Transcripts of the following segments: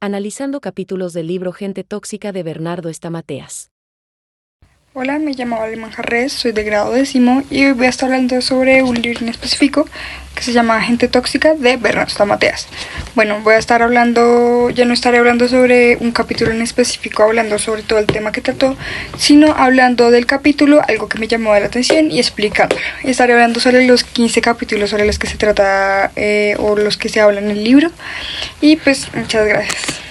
Analizando capítulos del libro Gente Tóxica de Bernardo Estamateas. Hola, me llamo Alemán Jarrés, soy de grado 10º y hoy voy a estar hablando sobre un libro en específico que se llama Gente Tóxica de Bernardo Estamateas. Bueno, ya no estaré hablando sobre un capítulo en específico, hablando sobre todo el tema que trató, sino hablando del capítulo, algo que me llamó la atención y explicándolo. Estaré hablando sobre los 15 capítulos sobre los que se trata o los que se habla en el libro y pues muchas gracias.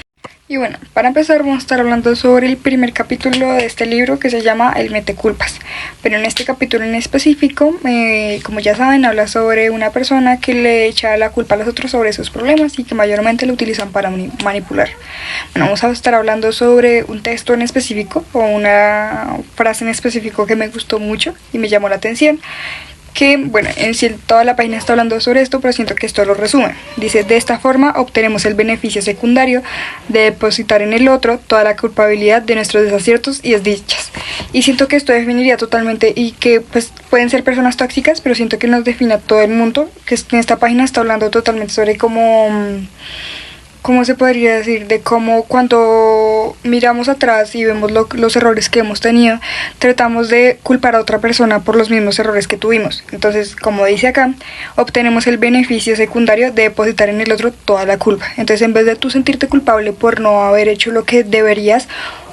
Y bueno, para empezar vamos a estar hablando sobre el primer capítulo de este libro que se llama El Meteculpas. Pero en este capítulo en específico, como ya saben, habla sobre una persona que le echa la culpa a los otros sobre sus problemas y que mayormente lo utilizan para manipular. Bueno, vamos a estar hablando sobre un texto en específico o una frase en específico que me gustó mucho y me llamó la atención. Que, bueno, en sí toda la página está hablando sobre esto, pero siento que esto lo resume. Dice: de esta forma obtenemos el beneficio secundario de depositar en el otro toda la culpabilidad de nuestros desaciertos y desdichas. Y siento que esto definiría totalmente, y que pues pueden ser personas tóxicas, pero siento que nos define a todo el mundo, que en esta página está hablando totalmente sobre ¿cómo se podría decir? De cómo cuando miramos atrás y vemos los errores que hemos tenido, tratamos de culpar a otra persona por los mismos errores que tuvimos. Entonces, como dice acá, obtenemos el beneficio secundario de depositar en el otro toda la culpa. Entonces, en vez de tú sentirte culpable por no haber hecho lo que deberías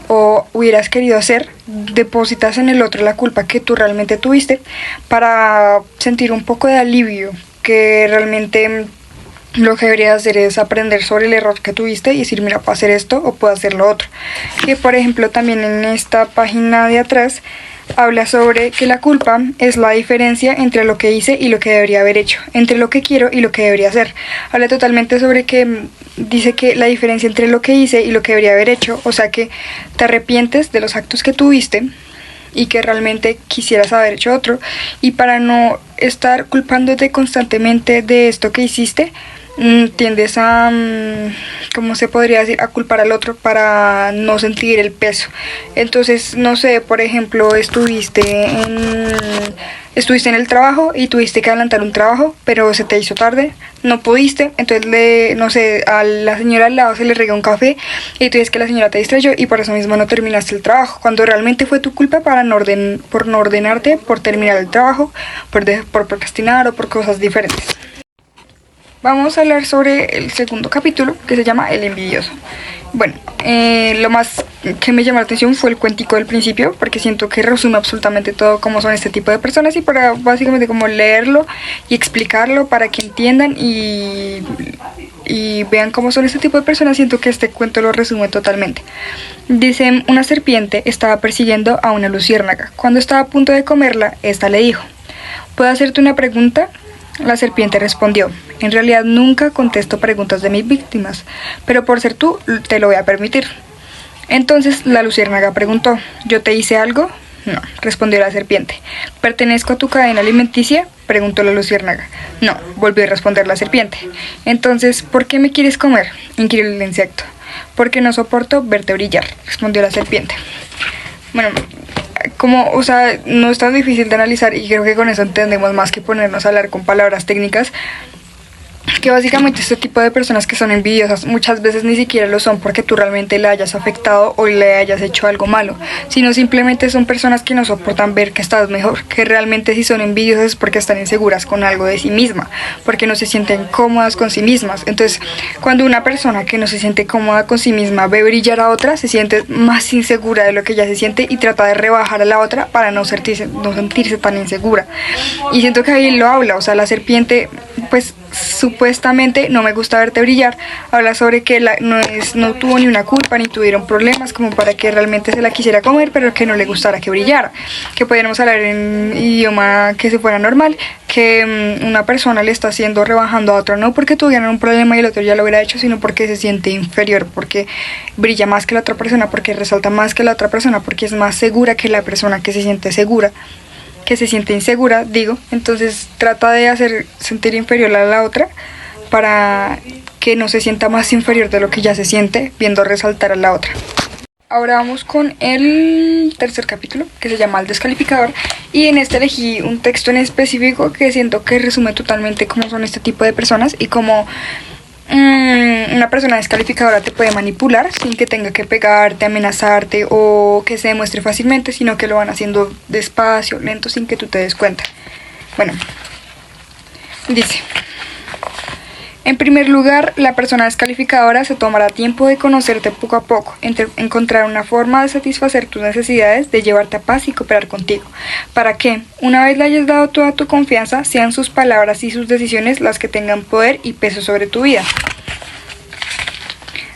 o hubieras querido hacer, depositas en el otro la culpa que tú realmente tuviste para sentir un poco de alivio, que realmente lo que deberías hacer es aprender sobre el error que tuviste y decir: mira, puedo hacer esto o puedo hacer lo otro. Que por ejemplo también en esta página de atrás habla sobre que la culpa es la diferencia entre lo que hice y lo que debería haber hecho, entre lo que quiero y lo que debería hacer. Habla totalmente sobre que dice que la diferencia entre lo que hice y lo que debería haber hecho, o sea que te arrepientes de los actos que tuviste y que realmente quisieras haber hecho otro, y para no estar culpándote constantemente de esto que hiciste, tiendes a, ¿cómo se podría decir?, a culpar al otro para no sentir el peso. Entonces, no sé, por ejemplo, estuviste en el trabajo y tuviste que adelantar un trabajo, pero se te hizo tarde, no pudiste, entonces no sé, a la señora al lado se le regó un café y tú dices que la señora te distrayó y por eso mismo no terminaste el trabajo, cuando realmente fue tu culpa por no ordenarte, por terminar el trabajo, por procrastinar o por cosas diferentes. Vamos a hablar sobre el segundo capítulo, que se llama El Envidioso. Bueno, lo más que me llamó la atención fue el cuentico del principio, porque siento que resume absolutamente todo cómo son este tipo de personas, y para básicamente como leerlo y explicarlo para que entiendan y vean cómo son este tipo de personas. Siento que este cuento lo resume totalmente. Dice: una serpiente estaba persiguiendo a una luciérnaga. Cuando estaba a punto de comerla, esta le dijo: ¿puedo hacerte una pregunta? La serpiente respondió: en realidad nunca contesto preguntas de mis víctimas, pero por ser tú te lo voy a permitir. Entonces la luciérnaga preguntó: ¿yo te hice algo? No, respondió la serpiente. ¿Pertenezco a tu cadena alimenticia?, preguntó la luciérnaga. No, volvió a responder la serpiente. Entonces, ¿por qué me quieres comer?, inquirió el insecto. Porque no soporto verte brillar, respondió la serpiente. Bueno, no es tan difícil de analizar, y creo que con eso entendemos más que ponernos a hablar con palabras técnicas, que básicamente este tipo de personas que son envidiosas muchas veces ni siquiera lo son porque tú realmente le hayas afectado o le hayas hecho algo malo, sino simplemente son personas que no soportan ver que estás mejor, que realmente si son envidiosas es porque están inseguras con algo de sí misma, porque no se sienten cómodas con sí mismas. Entonces, cuando una persona que no se siente cómoda con sí misma ve brillar a otra, se siente más insegura de lo que ella se siente y trata de rebajar a la otra para no sentirse tan insegura. Y siento que ahí lo habla, o sea, la serpiente, pues supuestamente no me gusta verte brillar, habla sobre que no tuvo ni una culpa ni tuvieron problemas como para que realmente se la quisiera comer, pero que no le gustara que brillara, que pudiéramos hablar en idioma que se fuera normal, que una persona le está haciendo rebajando a otra, no porque tuvieran un problema y el otro ya lo hubiera hecho, sino porque se siente inferior, porque brilla más que la otra persona, porque resalta más que la otra persona, porque es más segura que la persona que se siente segura, que se siente insegura, digo. Entonces trata de hacer sentir inferior a la otra para que no se sienta más inferior de lo que ya se siente, viendo resaltar a la otra. Ahora vamos con el tercer capítulo, que se llama El Descalificador, y en este elegí un texto en específico que siento que resume totalmente cómo son este tipo de personas y cómo Una persona descalificadora te puede manipular sin que tenga que pegarte, amenazarte o que se demuestre fácilmente, sino que lo van haciendo despacio, lento, sin que tú te des cuenta. Bueno, dice: en primer lugar, la persona descalificadora se tomará tiempo de conocerte poco a poco, encontrar una forma de satisfacer tus necesidades, de llevarte a paz y cooperar contigo, para que, una vez le hayas dado toda tu confianza, sean sus palabras y sus decisiones las que tengan poder y peso sobre tu vida.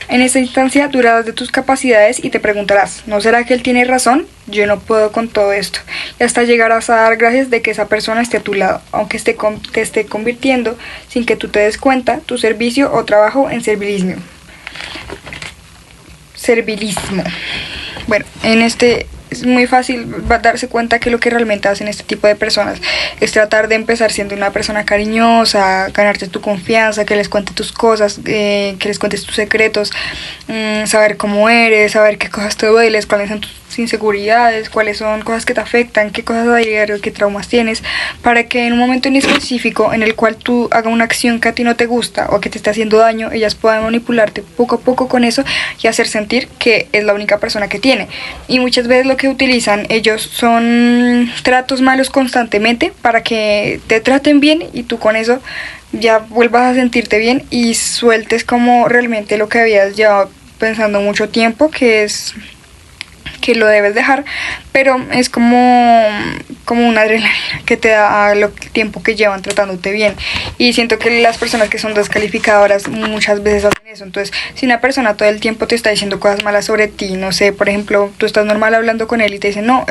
En esta instancia dudarás de tus capacidades y te preguntarás: ¿no será que él tiene razón? Yo no puedo con todo esto. Y hasta llegarás a dar gracias de que esa persona esté a tu lado, aunque te esté convirtiendo, sin que tú te des cuenta, tu servicio o trabajo en servilismo. Bueno, en este es muy fácil darse cuenta que lo que realmente hacen este tipo de personas es tratar de empezar siendo una persona cariñosa, ganarte tu confianza, que les cuentes tus cosas, que les cuentes tus secretos, saber cómo eres, saber qué cosas te duelen, cuáles son tus inseguridades, cuáles son cosas que te afectan, qué cosas a diario, qué traumas tienes, para que en un momento en específico en el cual tú hagas una acción que a ti no te gusta o que te esté haciendo daño, ellas puedan manipularte poco a poco con eso y hacer sentir que es la única persona que tiene. Y muchas veces lo que utilizan ellos son tratos malos constantemente para que te traten bien y tú con eso ya vuelvas a sentirte bien y sueltes como realmente lo que habías llevado pensando mucho tiempo, que es que lo debes dejar, pero es como una adrenalina que te da el tiempo que llevan tratándote bien. Y siento que las personas que son descalificadoras muchas veces hacen eso. Entonces, si una persona todo el tiempo te está diciendo cosas malas sobre ti, no sé, por ejemplo, tú estás normal hablando con él y te dice no,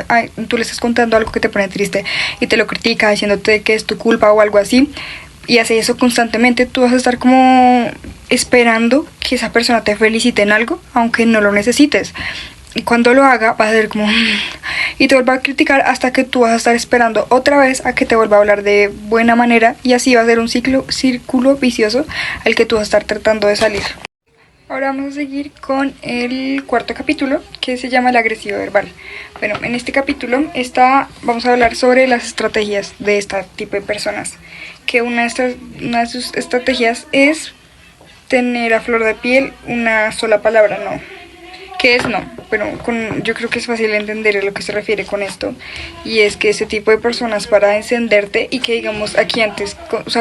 tú le estás contando algo que te pone triste y te lo critica diciéndote que es tu culpa o algo así, y hace eso constantemente, tú vas a estar como esperando que esa persona te felicite en algo, aunque no lo necesites. Y cuando lo haga, vas a ser como y te vuelva a criticar hasta que tú vas a estar esperando otra vez a que te vuelva a hablar de buena manera, y así va a ser un círculo vicioso al que tú vas a estar tratando de salir. Ahora vamos a seguir con el cuarto capítulo, que se llama el agresivo verbal. Bueno, en este capítulo vamos a hablar sobre las estrategias de este tipo de personas. Que una de sus estrategias es tener a flor de piel una sola palabra, no. ¿Qué es no? Pero yo creo que es fácil entender a lo que se refiere con esto. Y es que ese tipo de personas, para encenderte, y que digamos aquí antes,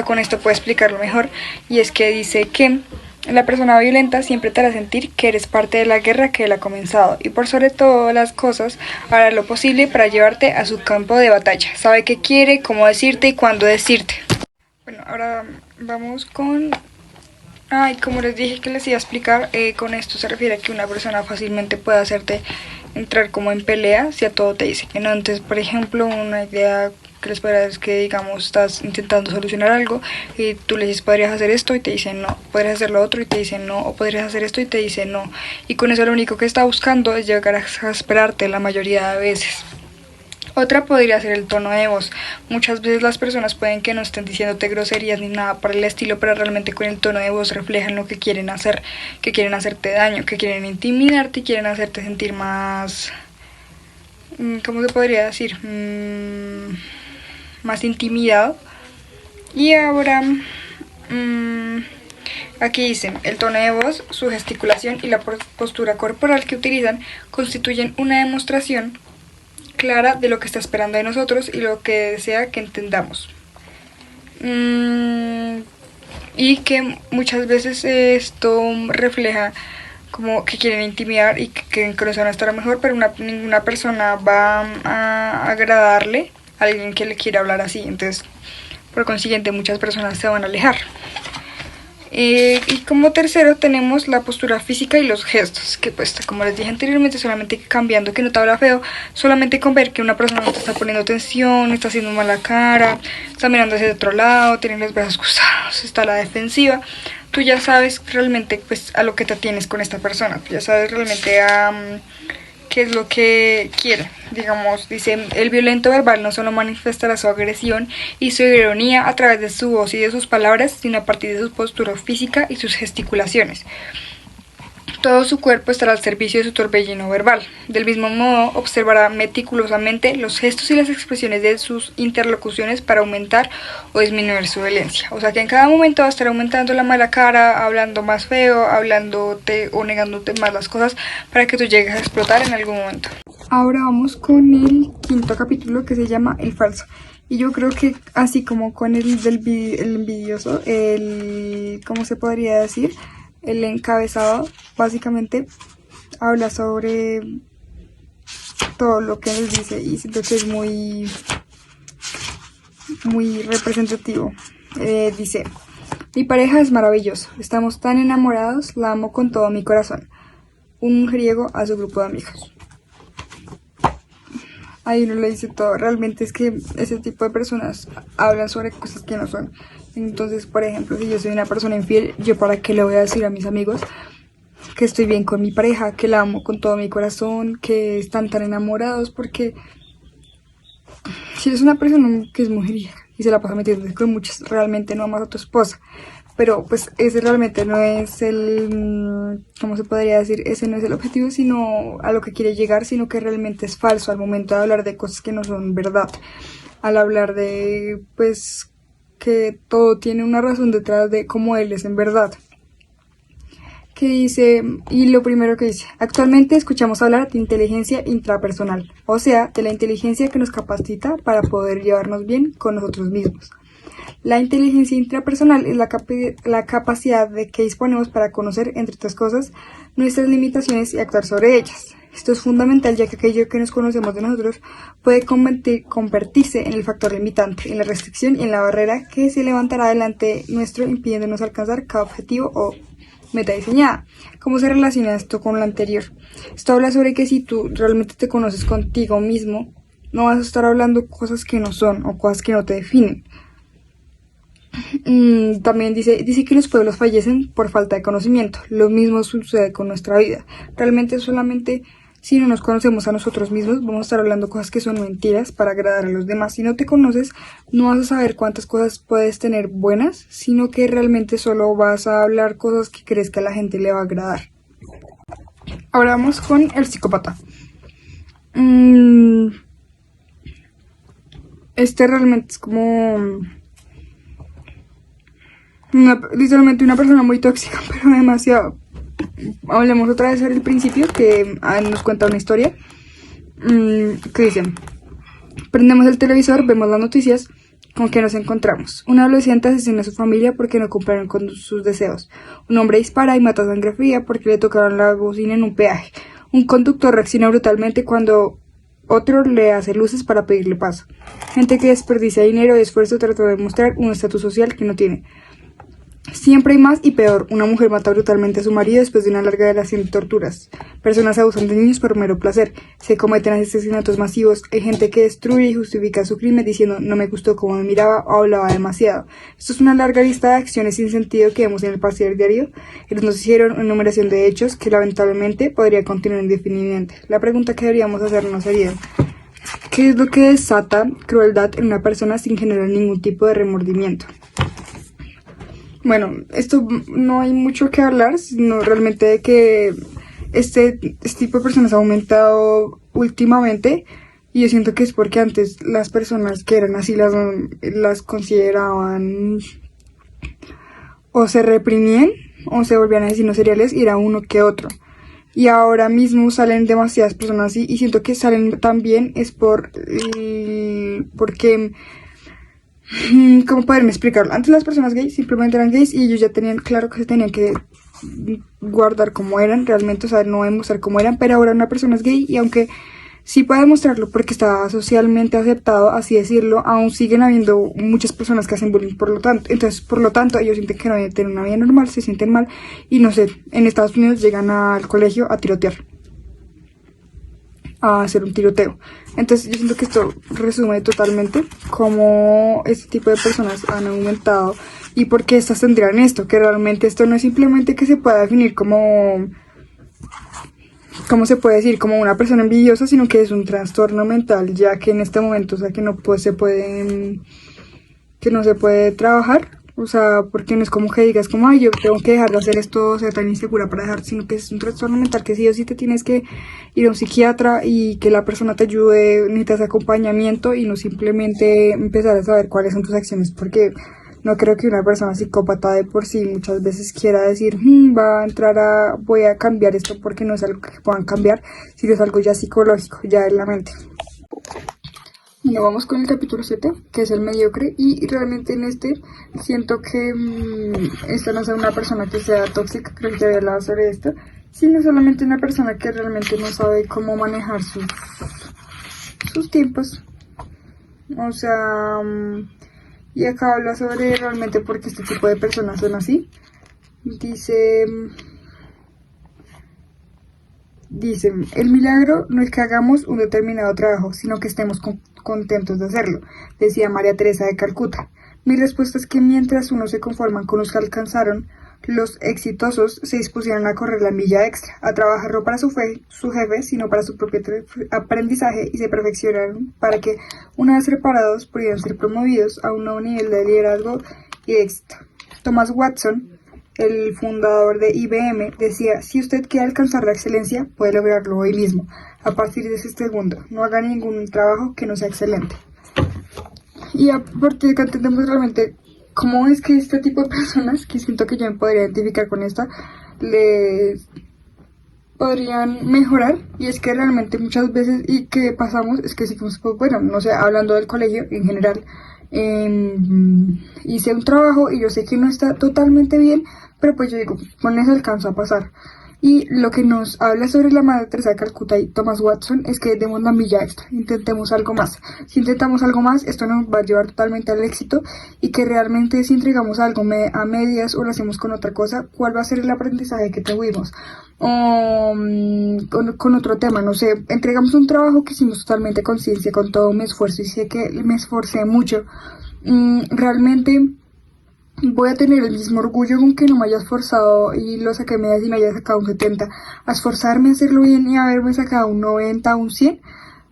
con esto puedo explicarlo mejor, y es que dice que la persona violenta siempre te hará sentir que eres parte de la guerra que él ha comenzado, y por sobre todas las cosas hará lo posible para llevarte a su campo de batalla. Sabe qué quiere, cómo decirte y cuándo decirte. Bueno, ahora vamos con... como les dije que les iba a explicar, con esto se refiere a que una persona fácilmente puede hacerte entrar como en pelea si a todo te dice que no. Entonces, por ejemplo, una idea que les podría es que, digamos, estás intentando solucionar algo y tú le dices podrías hacer esto y te dicen no, podrías hacer lo otro y te dicen no, o podrías hacer esto y te dicen no. Y con eso lo único que está buscando es llegar a exasperarte la mayoría de veces. Otra podría ser el tono de voz. Muchas veces las personas pueden que no estén diciéndote groserías ni nada por el estilo, pero realmente con el tono de voz reflejan lo que quieren hacer, que quieren hacerte daño, que quieren intimidarte y quieren hacerte sentir más... ¿cómo se podría decir? Más intimidado. Y ahora... aquí dicen, el tono de voz, su gesticulación y la postura corporal que utilizan constituyen una demostración clara de lo que está esperando de nosotros y lo que desea que entendamos. Y que muchas veces esto refleja como que quieren intimidar y que quieren que van a estar mejor, pero ninguna persona va a agradarle a alguien que le quiera hablar así. Entonces, por consiguiente, muchas personas se van a alejar. Y como tercero tenemos la postura física y los gestos, que pues como les dije anteriormente, solamente cambiando que no te habla feo, solamente con ver que una persona no te está poniendo atención, está haciendo mala cara, está mirando hacia otro lado, tiene los brazos cruzados, está a la defensiva, tú ya sabes realmente pues a lo que te atienes con esta persona, tú ya sabes realmente qué es lo que quiere. Digamos, dice, el violento verbal no solo manifestará su agresión y su ironía a través de su voz y de sus palabras, sino a partir de su postura física y sus gesticulaciones. Todo su cuerpo estará al servicio de su torbellino verbal. Del mismo modo, observará meticulosamente los gestos y las expresiones de sus interlocuciones para aumentar o disminuir su violencia. O sea que en cada momento va a estar aumentando la mala cara, hablando más feo, hablándote o negándote más las cosas para que tú llegues a explotar en algún momento. Ahora vamos con el quinto capítulo, que se llama El falso. Y yo creo que así como con el envidioso, ¿cómo se podría decir? El encabezado básicamente habla sobre todo lo que él dice y siento que es muy representativo. Dice: mi pareja es maravilloso, estamos tan enamorados, la amo con todo mi corazón. Un mujeriego a su grupo de amigos. Ahí uno le dice todo. Realmente es que ese tipo de personas hablan sobre cosas que no son. Entonces, por ejemplo, si yo soy una persona infiel, ¿yo para qué le voy a decir a mis amigos que estoy bien con mi pareja, que la amo con todo mi corazón, que están tan enamorados? Porque si eres una persona que es mujeriega y se la pasa metiéndose con muchos, realmente no amas a tu esposa. Pero pues ese realmente no es ¿cómo se podría decir? Ese no es el objetivo, sino a lo que quiere llegar, sino que realmente es falso al momento de hablar de cosas que no son verdad. Al hablar de, pues, que todo tiene una razón detrás de cómo él es en verdad. Que dice, y lo primero que dice: actualmente escuchamos hablar de inteligencia intrapersonal, o sea, de la inteligencia que nos capacita para poder llevarnos bien con nosotros mismos. La inteligencia intrapersonal es la capacidad de que disponemos para conocer, entre otras cosas, nuestras limitaciones y actuar sobre ellas. Esto es fundamental, ya que aquello que nos conocemos de nosotros puede convertirse en el factor limitante, en la restricción y en la barrera que se levantará delante nuestro, impidiéndonos alcanzar cada objetivo o meta diseñada. ¿Cómo se relaciona esto con lo anterior? Esto habla sobre que si tú realmente te conoces contigo mismo, no vas a estar hablando cosas que no son o cosas que no te definen. También dice que los pueblos fallecen por falta de conocimiento. Lo mismo sucede con nuestra vida. Realmente solamente si no nos conocemos a nosotros mismos, vamos a estar hablando cosas que son mentiras para agradar a los demás. Si no te conoces, no vas a saber cuántas cosas puedes tener buenas, sino que realmente solo vas a hablar cosas que crees que a la gente le va a agradar. Ahora vamos con el psicópata. Este realmente es como literalmente una persona muy tóxica, pero demasiado. Hablemos otra vez sobre el principio, que nos cuenta una historia que dice: prendemos el televisor, vemos las noticias, ¿con qué nos encontramos? Un adolescente asesina a su familia porque no cumplieron con sus deseos. Un hombre dispara y mata a sangre fría porque le tocaron la bocina en un peaje. Un conductor reacciona brutalmente cuando otro le hace luces para pedirle paso. Gente que desperdicia dinero y esfuerzo tratando de mostrar un estatus social que no tiene. Siempre hay más y peor. Una mujer mata brutalmente a su marido después de una larga relación de torturas. Personas abusan de niños por mero placer. Se cometen asesinatos masivos. Hay gente que destruye y justifica su crimen diciendo: no me gustó cómo me miraba o hablaba demasiado. Esto es una larga lista de acciones sin sentido que vemos en el paseo diario. Ellos nos hicieron una enumeración de hechos que lamentablemente podría continuar indefinidamente. La pregunta que deberíamos hacernos sería: ¿qué es lo que desata crueldad en una persona sin generar ningún tipo de remordimiento? Bueno, esto no hay mucho que hablar, sino realmente de que este tipo de personas ha aumentado últimamente, y yo siento que es porque antes las personas que eran así las consideraban o se reprimían o se volvían asesinos seriales, y era uno que otro. Y ahora mismo salen demasiadas personas así, y siento que salen también es porque ¿cómo poderme explicarlo? Antes las personas gays simplemente eran gays y ellos ya tenían claro que se tenían que guardar como eran realmente, o sea, no demostrar cómo eran, pero ahora una persona es gay y aunque sí puede demostrarlo porque está socialmente aceptado, así decirlo, aún siguen habiendo muchas personas que hacen bullying, por lo tanto ellos sienten que no deben tener una vida normal, se sienten mal y no sé, en Estados Unidos llegan al colegio a tirotear, a hacer un tiroteo. Entonces yo siento que esto resume totalmente cómo este tipo de personas han aumentado y por qué estas tendrían esto, que realmente esto no es simplemente que se pueda definir como, ¿cómo se puede decir? Como una persona envidiosa, sino que es un trastorno mental, ya que en este momento, o sea, que no se puede trabajar, O sea, porque no es como que digas como, ay, yo tengo que dejar de hacer esto, ser tan insegura para dejar, sino que es un trastorno mental que sí o sí te tienes que ir a un psiquiatra y que la persona te ayude, necesitas acompañamiento y no simplemente empezar a saber cuáles son tus acciones, porque no creo que una persona psicópata de por sí muchas veces quiera decir, va a entrar a, voy a cambiar esto porque no es algo que puedan cambiar, sino es algo ya psicológico, ya en la mente. Bueno, vamos con el capítulo 7, que es el mediocre, y realmente en este siento que esta no es una persona que sea tóxica, creo que había hablado sobre esto, sino solamente una persona que realmente no sabe cómo manejar sus tiempos. O sea, y acá habla sobre realmente por qué este tipo de personas son así. Dice, el milagro no es que hagamos un determinado trabajo, sino que estemos contentos de hacerlo, decía María Teresa de Calcuta. Mi respuesta es que mientras unos se conforman con los que alcanzaron, los exitosos se dispusieron a correr la milla extra, a trabajar no para su jefe, sino para su propio aprendizaje y se perfeccionaron para que, una vez preparados, pudieran ser promovidos a un nuevo nivel de liderazgo y de éxito. Thomas Watson, el fundador de IBM, decía, si usted quiere alcanzar la excelencia, puede lograrlo hoy mismo. A partir de ese segundo, no haga ningún trabajo que no sea excelente. Y a partir de que entendemos realmente cómo es que este tipo de personas, que siento que yo me podría identificar con esta, les podrían mejorar, y es que realmente muchas veces, y que pasamos, es que sí, pues bueno, no sé, hablando del colegio en general, hice un trabajo y yo sé que no está totalmente bien, pero pues yo digo, con eso alcanza a pasar. Y lo que nos habla sobre la Madre Teresa de Calcuta y Thomas Watson es que demos la milla extra, intentemos algo más. Si intentamos algo más, esto nos va a llevar totalmente al éxito, y que realmente si entregamos algo a medias o lo hacemos con otra cosa, ¿cuál va a ser el aprendizaje que tuvimos? O con otro tema, no sé, entregamos un trabajo que hicimos totalmente con ciencia, con todo mi esfuerzo, y sé que me esforcé mucho. Realmente voy a tener el mismo orgullo con que no me haya esforzado y lo saqué medias y me haya sacado un 70, a esforzarme a hacerlo bien y haberme sacado un 90, un 100.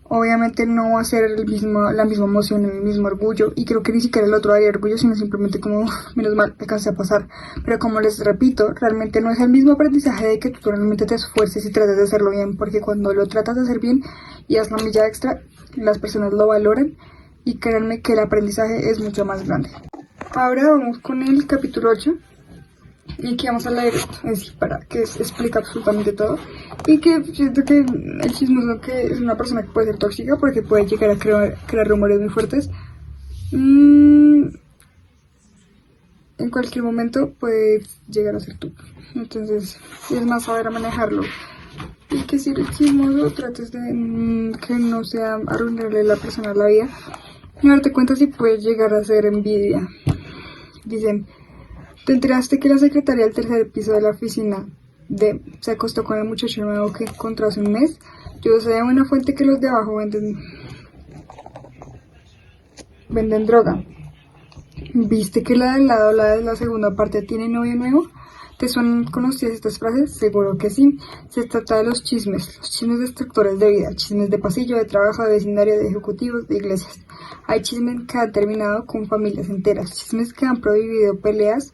Obviamente no va a ser la misma emoción, el mismo orgullo, y creo que ni siquiera el otro daría orgullo, sino simplemente como, menos mal, alcancé a pasar. Pero como les repito, realmente no es el mismo aprendizaje de que tú realmente te esfuerces y trates de hacerlo bien, porque cuando lo tratas de hacer bien y haz la milla extra, las personas lo valoran, y créanme que el aprendizaje es mucho más grande. Ahora vamos con el capítulo 8, y que vamos a leer esto, que explica absolutamente todo, y que siento que el chismoso que es una persona que puede ser tóxica porque puede llegar a crear rumores muy fuertes, en cualquier momento puede llegar a ser tú. Entonces es más saber manejarlo, y que si eres chismoso trates de que no sea arruinarle a la persona la vida y darte cuenta si puedes llegar a ser envidia. Dicen, ¿te enteraste que la secretaria del tercer piso de la oficina se acostó con el muchacho nuevo que encontró hace un mes? Yo sé de buena fuente que los de abajo venden droga. ¿Viste que la del lado, la de la segunda parte, tiene novio nuevo? ¿Te son conocidas estas frases? Seguro que sí. Se trata de los chismes destructores de vida, chismes de pasillo, de trabajo, de vecindario, de ejecutivos, de iglesias. Hay chismes que han terminado con familias enteras, chismes que han prohibido peleas,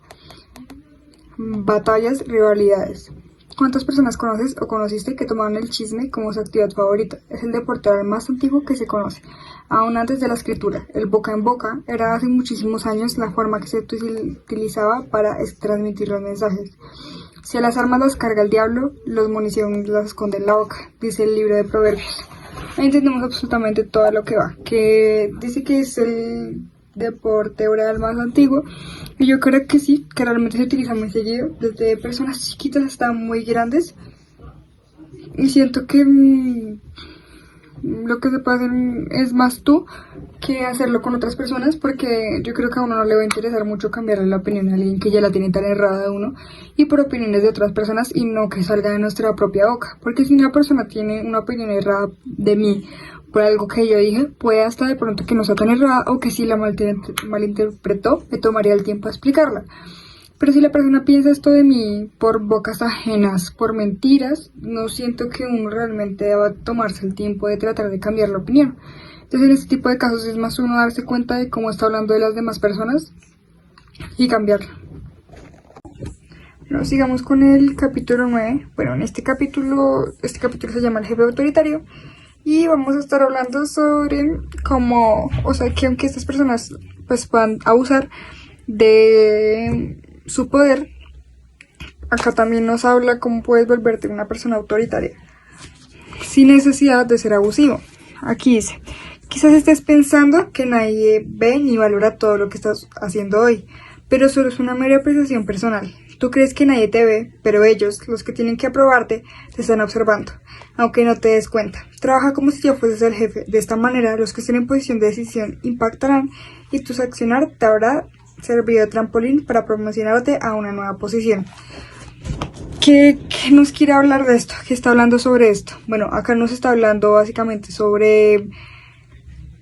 batallas, rivalidades. ¿Cuántas personas conoces o conociste que tomaron el chisme como su actividad favorita? Es el deporte oral más antiguo que se conoce, aún antes de la escritura. El boca en boca era hace muchísimos años la forma que se utilizaba para transmitir los mensajes. Si a las armas las carga el diablo, los municiones las esconde en la boca, dice el libro de Proverbios. Ahí entendemos absolutamente todo lo que va, que dice que es el deporte oral más antiguo, y yo creo que sí, que realmente se utiliza muy seguido, desde personas chiquitas hasta muy grandes, y siento que lo que se puede hacer es más tú que hacerlo con otras personas, porque yo creo que a uno no le va a interesar mucho cambiarle la opinión a alguien que ya la tiene tan errada de uno, y por opiniones de otras personas, y no que salga de nuestra propia boca, porque si una persona tiene una opinión errada de mí por algo que yo dije, puede hasta de pronto que no sea tan errada, o que si la malinterpretó, me tomaría el tiempo a explicarla. Pero si la persona piensa esto de mí por bocas ajenas, por mentiras, no siento que uno realmente deba tomarse el tiempo de tratar de cambiar la opinión. Entonces en este tipo de casos es más uno darse cuenta de cómo está hablando de las demás personas, y cambiarlo. Bueno, sigamos con el capítulo 9. Bueno, en este capítulo se llama El jefe autoritario y vamos a estar hablando sobre cómo, o sea, que aunque estas personas pues puedan abusar de su poder, acá también nos habla cómo puedes volverte una persona autoritaria sin necesidad de ser abusivo. Aquí dice, quizás estés pensando que nadie ve ni valora todo lo que estás haciendo hoy, pero solo es una mera apreciación personal. Tú crees que nadie te ve, pero ellos, los que tienen que aprobarte, te están observando, aunque no te des cuenta. Trabaja como si yo fueses el jefe. De esta manera, los que estén en posición de decisión impactarán y tu accionar te habrá servido de trampolín para promocionarte a una nueva posición. ¿Qué nos quiere hablar de esto? ¿Qué está hablando sobre esto? Bueno, acá nos está hablando básicamente sobre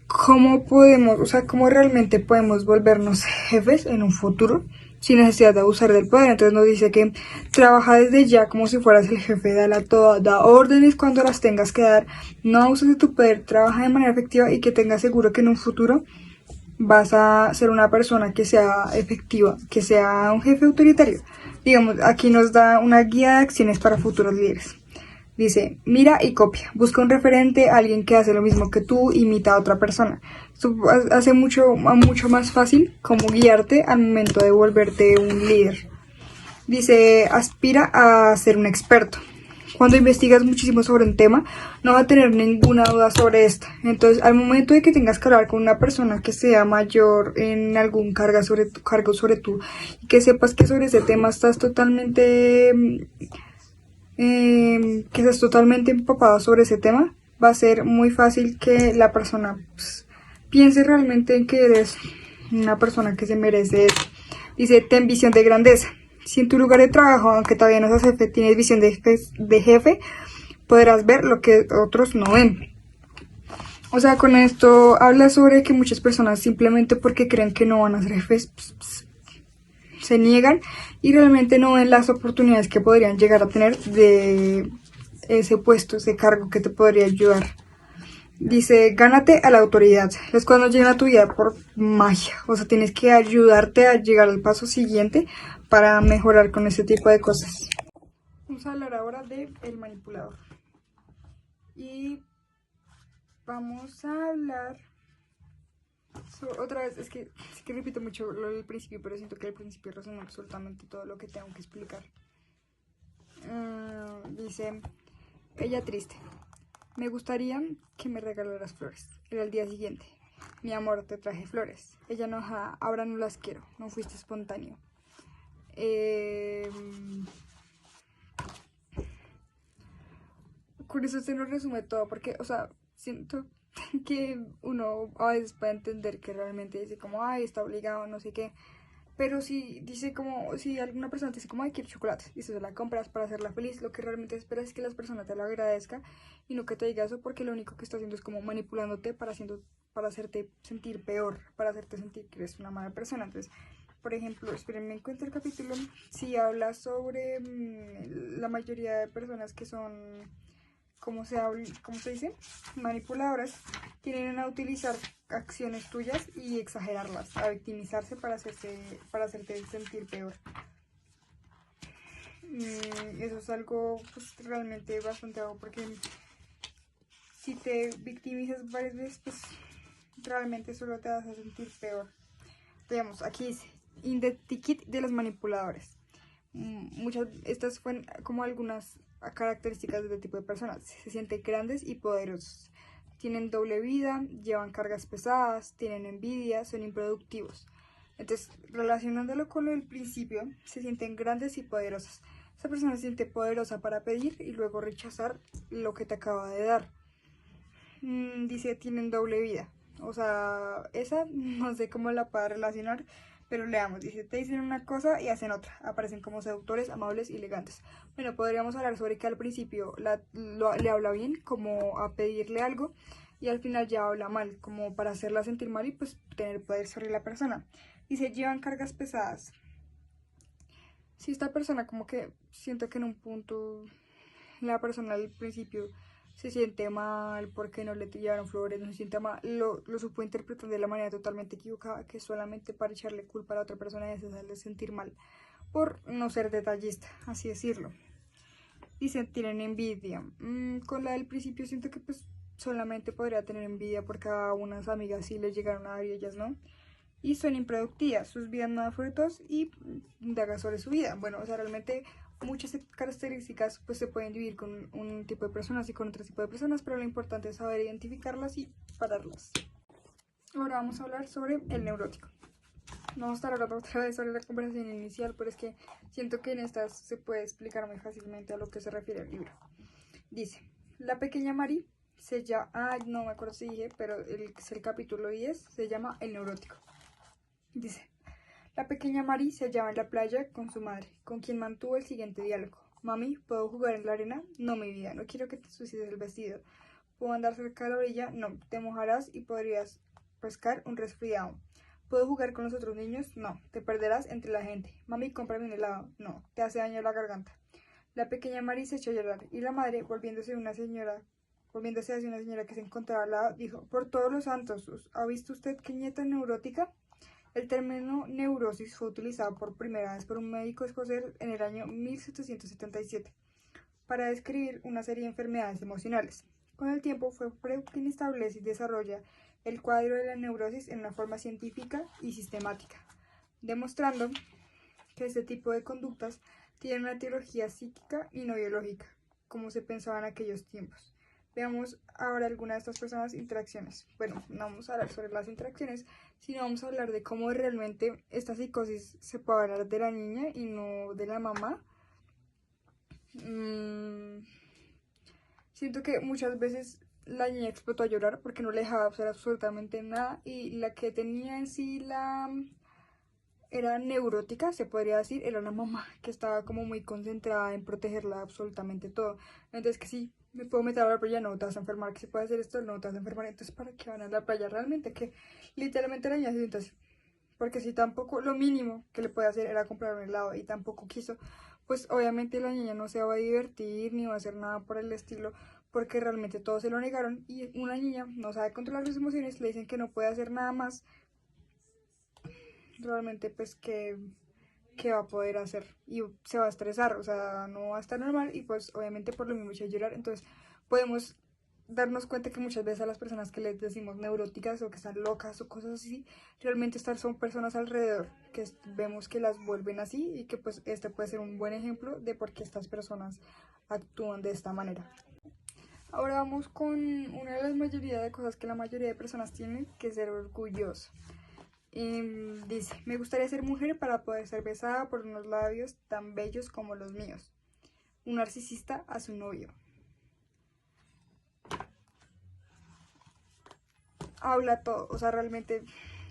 cómo podemos, o sea, cómo realmente podemos volvernos jefes en un futuro sin necesidad de abusar del poder. Entonces nos dice que trabaja desde ya como si fueras el jefe, dale a todo, da órdenes cuando las tengas que dar, no abuses de tu poder, trabaja de manera efectiva y que tengas seguro que en un futuro vas a ser una persona que sea efectiva, que sea un jefe autoritario. Digamos, aquí nos da una guía de acciones para futuros líderes. Dice, mira y copia, busca un referente, alguien que hace lo mismo que tú, imita a otra persona. Esto hace mucho más fácil como guiarte al momento de volverte un líder. Dice, aspira a ser un experto. Cuando investigas muchísimo sobre un tema, no va a tener ninguna duda sobre esto. Entonces, al momento de que tengas que hablar con una persona que sea mayor en algún cargo sobre tú, y que sepas que sobre ese tema estás totalmente que estés totalmente empapado sobre ese tema, va a ser muy fácil que la persona pues, piense realmente en que eres una persona que se merece eso. Dice, ten visión de grandeza. Si en tu lugar de trabajo, aunque todavía no seas jefe, tienes visión de jefe, podrás ver lo que otros no ven. O sea, con esto habla sobre que muchas personas simplemente porque creen que no van a ser jefes, se niegan y realmente no ven las oportunidades que podrían llegar a tener de ese puesto, ese cargo que te podría ayudar. Dice, gánate a la autoridad. Es cuando llega a tu vida por magia. O sea, tienes que ayudarte a llegar al paso siguiente para mejorar con ese tipo de cosas. Vamos a hablar ahora de el manipulador. Y vamos a hablar otra vez, es que repito mucho lo del principio, pero siento que al principio resume absolutamente todo lo que tengo que explicar. Dice, ella triste. Me gustaría que me regalaras flores. Era el día siguiente. Mi amor, te traje flores. Ella enojada, ahora no las quiero. No fuiste espontáneo. Con eso se nos resume todo, porque, o sea, siento que uno a veces puede entender que realmente dice como, ay, está obligado, no sé qué. Pero si dice como, si alguna persona te dice como, ay, quiero chocolate, y se la compras para hacerla feliz, lo que realmente esperas es que las personas te lo agradezcan y no que te diga eso, porque lo único que está haciendo es como manipulándote para hacerte sentir peor, para hacerte sentir que eres una mala persona. Entonces, por ejemplo, espérenme, encuentro el capítulo, si habla sobre la mayoría de personas que son, ¿cómo se dice? Manipuladoras, tienen a utilizar acciones tuyas y exagerarlas, a victimizarse para hacerte sentir peor. Eso es algo pues realmente bastante algo, porque si te victimizas varias veces, pues realmente solo te vas a sentir peor. Digamos, aquí dice, in the ticket de los manipuladores. Estas fueron como algunas características de este tipo de personas. Se sienten grandes y poderosos. Tienen doble vida, llevan cargas pesadas, tienen envidia, son improductivos. Entonces, relacionándolo con el principio, se sienten grandes y poderosas. Esa persona se siente poderosa para pedir y luego rechazar lo que te acaba de dar. Dice, tienen doble vida. O sea, esa no sé cómo la puedo relacionar, pero leamos. Dice, te dicen una cosa y hacen otra. Aparecen como seductores, amables y elegantes. Bueno, podríamos hablar sobre que al principio le habla bien, como a pedirle algo, y al final ya habla mal, como para hacerla sentir mal y pues tener poder sobre la persona. Dice, llevan cargas pesadas. Si esta persona como que siento que en un punto la persona al principio se siente mal porque no le tiraron flores, no se siente mal, lo supo interpretar de la manera totalmente equivocada, que solamente para echarle culpa a la otra persona y hacerle sentir mal por no ser detallista, así decirlo. Dicen, tienen envidia. Con la del principio siento que pues solamente podría tener envidia porque a unas amigas sí les llegaron a dar y ellas no. Y son improductivas, sus vidas no dan frutos y indaga sobre su vida. Bueno, o sea, realmente muchas características pues se pueden dividir con un tipo de personas y con otro tipo de personas, pero lo importante es saber identificarlas y pararlas. Ahora vamos a hablar sobre el neurótico. No vamos a estar hablando otra vez sobre la conversación inicial, pero es que siento que en estas se puede explicar muy fácilmente a lo que se refiere el libro. Dice, la pequeña Mari se llama, no me acuerdo si dije, pero es el capítulo 10, se llama El neurótico. Dice, la pequeña Mari se hallaba en la playa con su madre, con quien mantuvo el siguiente diálogo. Mami, ¿puedo jugar en la arena? No, mi vida, no quiero que te suicides el vestido. ¿Puedo andar cerca de la orilla? No, te mojarás y podrías pescar un resfriado. ¿Puedo jugar con los otros niños? No, te perderás entre la gente. Mami, cómprame un helado. No, te hace daño la garganta. La pequeña Mari se echó a llorar y la madre, volviéndose hacia una señora que se encontraba al lado, dijo, por todos los santos, ¿ha visto usted qué nieta neurótica? El término neurosis fue utilizado por primera vez por un médico escocés en el año 1777 para describir una serie de enfermedades emocionales. Con el tiempo fue quien establece y desarrolla el cuadro de la neurosis en una forma científica y sistemática, demostrando que este tipo de conductas tienen una etiología psíquica y no biológica, como se pensaba en aquellos tiempos. Veamos ahora algunas de estas personas interacciones. Bueno, no vamos a hablar sobre las interacciones, sino vamos a hablar de cómo realmente esta psicosis se puede hablar de la niña y no de la mamá. Siento que muchas veces la niña explotó a llorar porque no le dejaba hacer absolutamente nada y la que tenía en sí era neurótica, se podría decir, era la mamá que estaba como muy concentrada en protegerla absolutamente todo. Entonces que sí, me puedo meter a la playa, no te vas a enfermar, que se puede hacer esto, no te vas a enfermar, entonces ¿para qué van a la playa realmente? Que literalmente la niña se siente así. Porque si tampoco, lo mínimo que le puede hacer era comprar un helado y tampoco quiso, pues obviamente la niña no se va a divertir ni va a hacer nada por el estilo, porque realmente todos se lo negaron y una niña no sabe controlar sus emociones, le dicen que no puede hacer nada más, realmente pues que va a poder hacer y se va a estresar, o sea, no va a estar normal y pues obviamente por lo mismo echa a llorar, entonces podemos darnos cuenta que muchas veces a las personas que les decimos neuróticas o que están locas o cosas así, realmente son personas alrededor que vemos que las vuelven así y que pues este puede ser un buen ejemplo de por qué estas personas actúan de esta manera. Ahora vamos con una de las mayoría de cosas que la mayoría de personas tienen, que es ser orgulloso. Dice, me gustaría ser mujer para poder ser besada por unos labios tan bellos como los míos. Un narcisista a su novio. Habla todo, o sea, realmente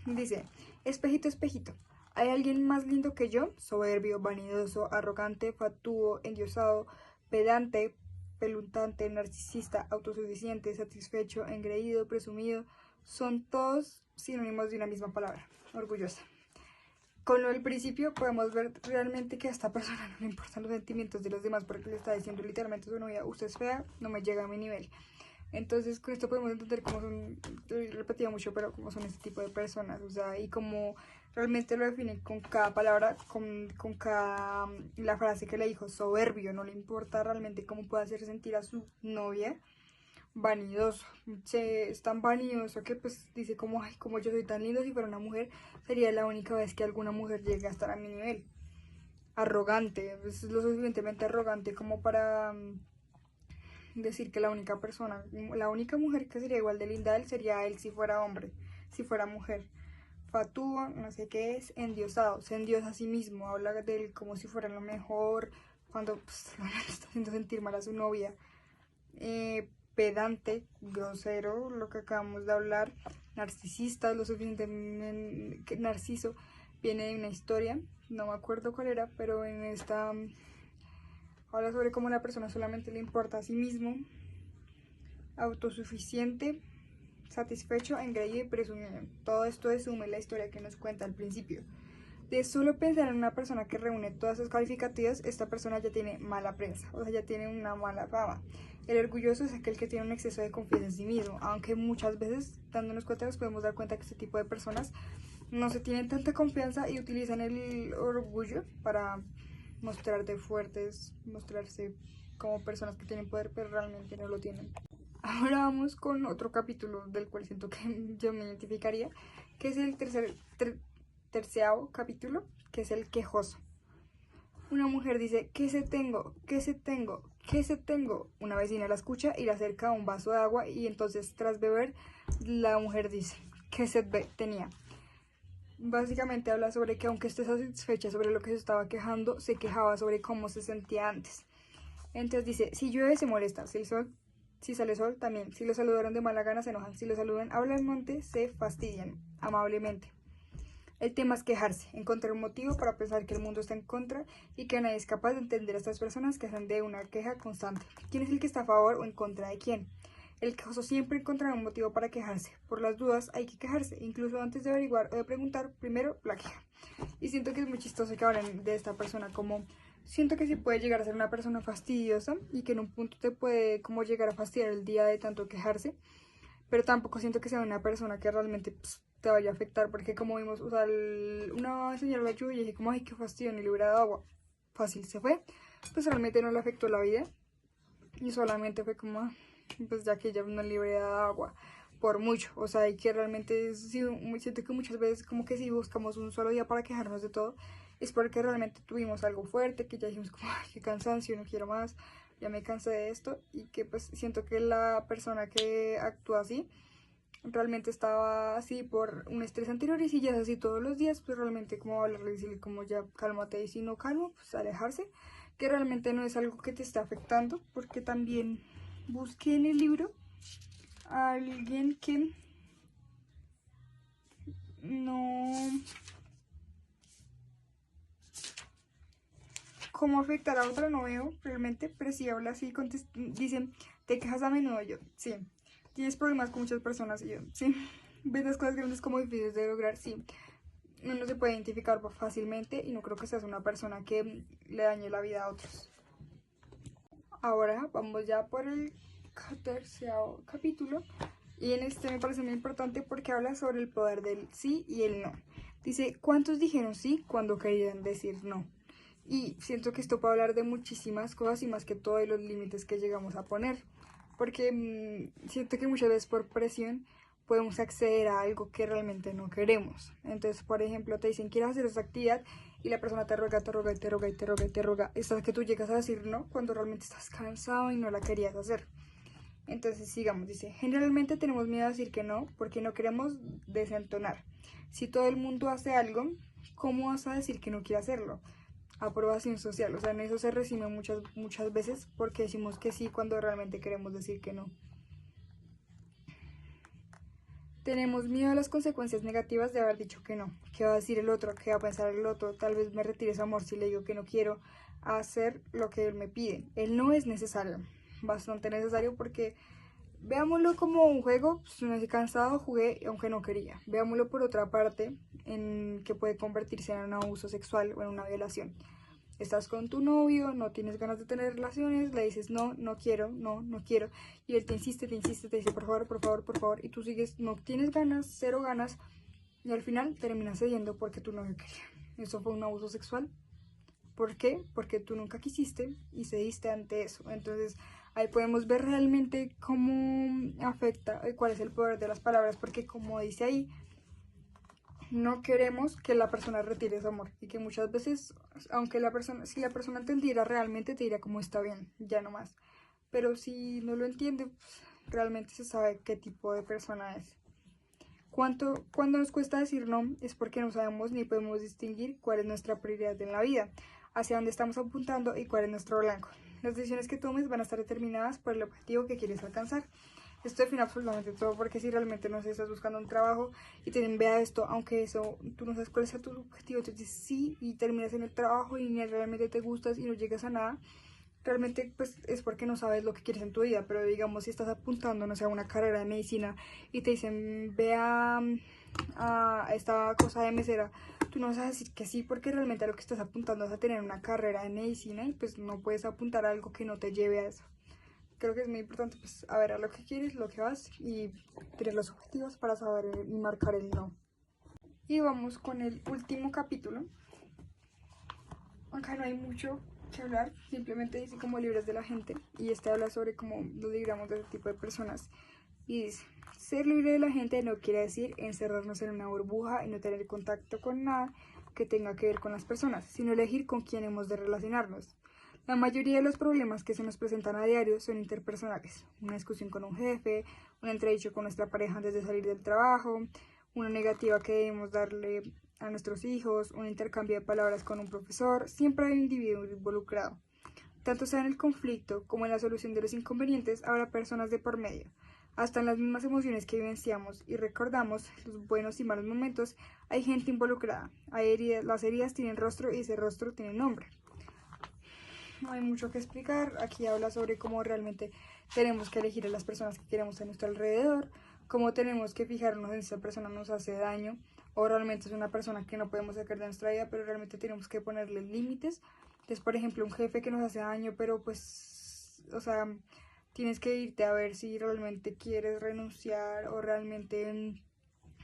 dice, espejito, espejito, ¿hay alguien más lindo que yo? Soberbio, vanidoso, arrogante, fatuo, endiosado, pedante, peluntante, narcisista, autosuficiente, satisfecho, engreído, presumido, son todos sinónimos de una misma palabra, orgullosa. Con lo del principio podemos ver realmente que a esta persona no le importan los sentimientos de los demás porque le está diciendo literalmente a su novia, usted es fea, no me llega a mi nivel. Entonces con esto podemos entender cómo son, lo he repetido mucho, pero cómo son este tipo de personas, o sea, y cómo realmente lo definen con cada palabra, con cada la frase que le dijo, soberbio, no le importa realmente cómo puede hacer sentir a su novia, vanidoso, es tan vanidoso que pues dice como, ay, como yo soy tan lindo, si fuera una mujer, sería la única vez que alguna mujer llegue a estar a mi nivel. Arrogante, es lo suficientemente arrogante como para decir que la única persona, la única mujer que sería igual de linda a él sería él si fuera hombre, si fuera mujer. Fatuo, no sé qué es, endiosado, se endiosa a sí mismo, habla de él como si fuera lo mejor, cuando pues, está haciendo sentir mal a su novia. Pedante, grosero, lo que acabamos de hablar, narcisista, lo suficientemente narciso, viene de una historia, no me acuerdo cuál era, pero en esta habla sobre cómo la persona solamente le importa a sí mismo, autosuficiente, satisfecho, engreído y presumido. Todo esto resume la historia que nos cuenta al principio. De solo pensar en una persona que reúne todas esas calificativas, esta persona ya tiene mala prensa, o sea, ya tiene una mala fama. El orgulloso es aquel que tiene un exceso de confianza en sí mismo, aunque muchas veces, dándonos cuenta, nos podemos dar cuenta que este tipo de personas no se tienen tanta confianza y utilizan el orgullo para mostrarse fuertes, mostrarse como personas que tienen poder, pero realmente no lo tienen. Ahora vamos con otro capítulo del cual siento que yo me identificaría, que es el terceavo capítulo, que es el quejoso. Una mujer dice, ¿qué se tengo? ¿Qué se tengo? ¿Qué se tengo? Una vecina la escucha y le acerca un vaso de agua y entonces tras beber la mujer dice, ¿qué sed tenía? Básicamente habla sobre que aunque esté satisfecha sobre lo que se estaba quejando, se quejaba sobre cómo se sentía antes. Entonces dice, si llueve se molesta, si sale sol también, si lo saludaron de mala gana se enojan, si lo saludan hablemente se fastidian, amablemente. El tema es quejarse, encontrar un motivo para pensar que el mundo está en contra y que nadie es capaz de entender a estas personas que hacen de una queja constante. ¿Quién es el que está a favor o en contra de quién? El quejoso siempre encontrará un motivo para quejarse. Por las dudas hay que quejarse, incluso antes de averiguar o de preguntar, primero la queja. Y siento que es muy chistoso que hablen de esta persona como... Siento que sí puede llegar a ser una persona fastidiosa y que en un punto te puede como llegar a fastidiar el día de tanto quejarse, pero tampoco siento que sea una persona que realmente te vaya a afectar, porque como vimos, o sea, una señora la lluvia y dije como, ay, qué fastidio, ni le hubiera dado agua. Fácil, se fue, pues realmente no le afectó la vida y solamente fue como, pues ya que ya no le hubiera dado agua por mucho, o sea, y que realmente sí, siento que muchas veces como que si buscamos un solo día para quejarnos de todo, es porque realmente tuvimos algo fuerte, que ya dijimos como, ay, qué cansancio, no quiero más, ya me cansé de esto, y que pues siento que la persona que actúa así, realmente estaba así por un estrés anterior y si ya es así todos los días, pues realmente como hablarle y decirle como ya cálmate y si no calmo, pues alejarse, que realmente no es algo que te está afectando, porque también busqué en el libro a alguien que no... ¿Cómo afectar a otra? No veo realmente, pero si habla así, dicen, ¿te quejas a menudo? Yo, sí. ¿Tienes problemas con muchas personas? Y yo, sí. ¿Ves las cosas grandes como difíciles de lograr? Sí. Uno se puede identificar fácilmente y no creo que seas una persona que le dañe la vida a otros. Ahora vamos ya por el tercer capítulo y en este me parece muy importante porque habla sobre el poder del sí y el no. Dice, ¿cuántos dijeron sí cuando querían decir no? Y siento que esto puede hablar de muchísimas cosas y más que todo de los límites que llegamos a poner. Porque siento que muchas veces por presión podemos acceder a algo que realmente no queremos. Entonces, por ejemplo, te dicen, ¿quieres hacer esa actividad? Y la persona te ruega, te ruega, y te ruega, y te ruega, y te ruega. Hasta que tú llegas a decir no cuando realmente estás cansado y no la querías hacer. Entonces, sigamos, dice, generalmente tenemos miedo a decir que no porque no queremos desentonar. Si todo el mundo hace algo, ¿cómo vas a decir que no quiere hacerlo? Aprobación social, o sea, en eso se resume muchas veces porque decimos que sí cuando realmente queremos decir que no. Tenemos miedo a las consecuencias negativas de haber dicho que no. ¿Qué va a decir el otro? ¿Qué va a pensar el otro? Tal vez me retire su amor si le digo que no quiero hacer lo que él me pide. El no es necesario, bastante necesario porque veámoslo como un juego, pues me he cansado, jugué aunque no quería. Veámoslo por otra parte, en que puede convertirse en un abuso sexual o en una violación. Estás con tu novio, no tienes ganas de tener relaciones, le dices no, no quiero, no, no quiero, y él te insiste, te dice por favor, por favor, por favor, y tú sigues, no tienes ganas, cero ganas, y al final terminas cediendo porque tu novio quería. Eso fue un abuso sexual. ¿Por qué? Porque tú nunca quisiste y cediste ante eso. Entonces ahí podemos ver realmente cómo afecta, cuál es el poder de las palabras, porque como dice ahí, no queremos que la persona retire su amor y que muchas veces, aunque si la persona entendiera realmente te diría como está bien, ya no más. Pero si no lo entiende, pues, realmente se sabe qué tipo de persona es. Cuando nos cuesta decir no es porque no sabemos ni podemos distinguir cuál es nuestra prioridad en la vida, hacia dónde estamos apuntando y cuál es nuestro blanco. Las decisiones que tomes van a estar determinadas por el objetivo que quieres alcanzar. Esto define absolutamente todo, porque si realmente no sé, estás buscando un trabajo y te dicen vea esto, aunque eso tú no sabes cuál es tu objetivo, te dices sí y terminas en el trabajo y ni realmente te gustas y no llegas a nada, realmente pues es porque no sabes lo que quieres en tu vida. Pero digamos si estás apuntando, no sé, a una carrera de medicina y te dicen vea a esta cosa de mesera, tú no vas a decir que sí porque realmente a lo que estás apuntando es a tener una carrera de medicina y pues no puedes apuntar a algo que no te lleve a eso. creo que es muy importante pues saber a lo que quieres, lo que vas y tener los objetivos para saber y marcar el no. Y vamos con el último capítulo. Acá no hay mucho que hablar, simplemente dice como libres de la gente, y este habla sobre cómo nos libramos de ese tipo de personas. Y dice, ser libre de la gente no quiere decir encerrarnos en una burbuja y no tener contacto con nada que tenga que ver con las personas, sino elegir con quién hemos de relacionarnos. La mayoría de los problemas que se nos presentan a diario son interpersonales. Una discusión con un jefe, un entredicho con nuestra pareja antes de salir del trabajo, una negativa que debemos darle a nuestros hijos, un intercambio de palabras con un profesor. Siempre hay un individuo involucrado. Tanto sea en el conflicto como en la solución de los inconvenientes, habrá personas de por medio. Hasta en las mismas emociones que vivenciamos y recordamos, los buenos y malos momentos, hay gente involucrada. Hay heridas, las heridas tienen rostro y ese rostro tiene nombre. No hay mucho que explicar. Aquí habla sobre cómo realmente tenemos que elegir a las personas que queremos a nuestro alrededor, cómo tenemos que fijarnos en si esa persona nos hace daño o realmente es una persona que no podemos sacar de nuestra vida, pero realmente tenemos que ponerle límites. Entonces, por ejemplo, un jefe que nos hace daño, pero pues, o sea, tienes que irte a ver si realmente quieres renunciar o realmente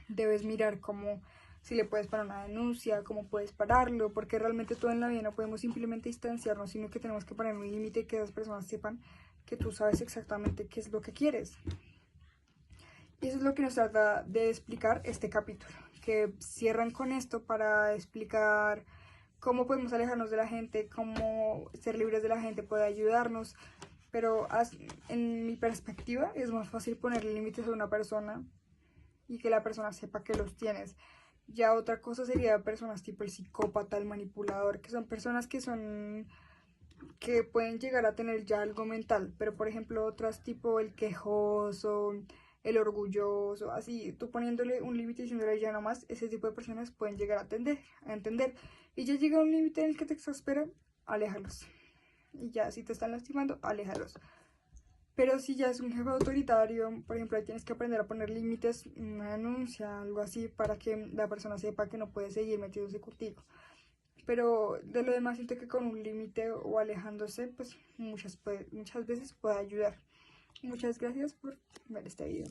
debes mirar cómo, si le puedes parar una denuncia, cómo puedes pararlo, porque realmente todo en la vida no podemos simplemente distanciarnos, sino que tenemos que poner un límite y que esas personas sepan que tú sabes exactamente qué es lo que quieres. Y eso es lo que nos trata de explicar este capítulo, que cierran con esto para explicar cómo podemos alejarnos de la gente, cómo ser libres de la gente puede ayudarnos, pero en mi perspectiva es más fácil ponerle límites a una persona y que la persona sepa que los tienes. Ya otra cosa sería personas tipo el psicópata, el manipulador, que son personas que pueden llegar a tener ya algo mental, pero por ejemplo otras tipo el quejoso, el orgulloso, así, tú poniéndole un límite y diciéndole ya no más, ese tipo de personas pueden llegar a entender, y ya llega un límite en el que te exaspera, aléjalos, y ya si te están lastimando, aléjalos. Pero si ya es un jefe autoritario, por ejemplo, ahí tienes que aprender a poner límites, una denuncia, algo así, para que la persona sepa que no puede seguir metiéndose contigo. Pero de lo demás siento que con un límite o alejándose, pues muchas veces puede ayudar. Muchas gracias por ver este video.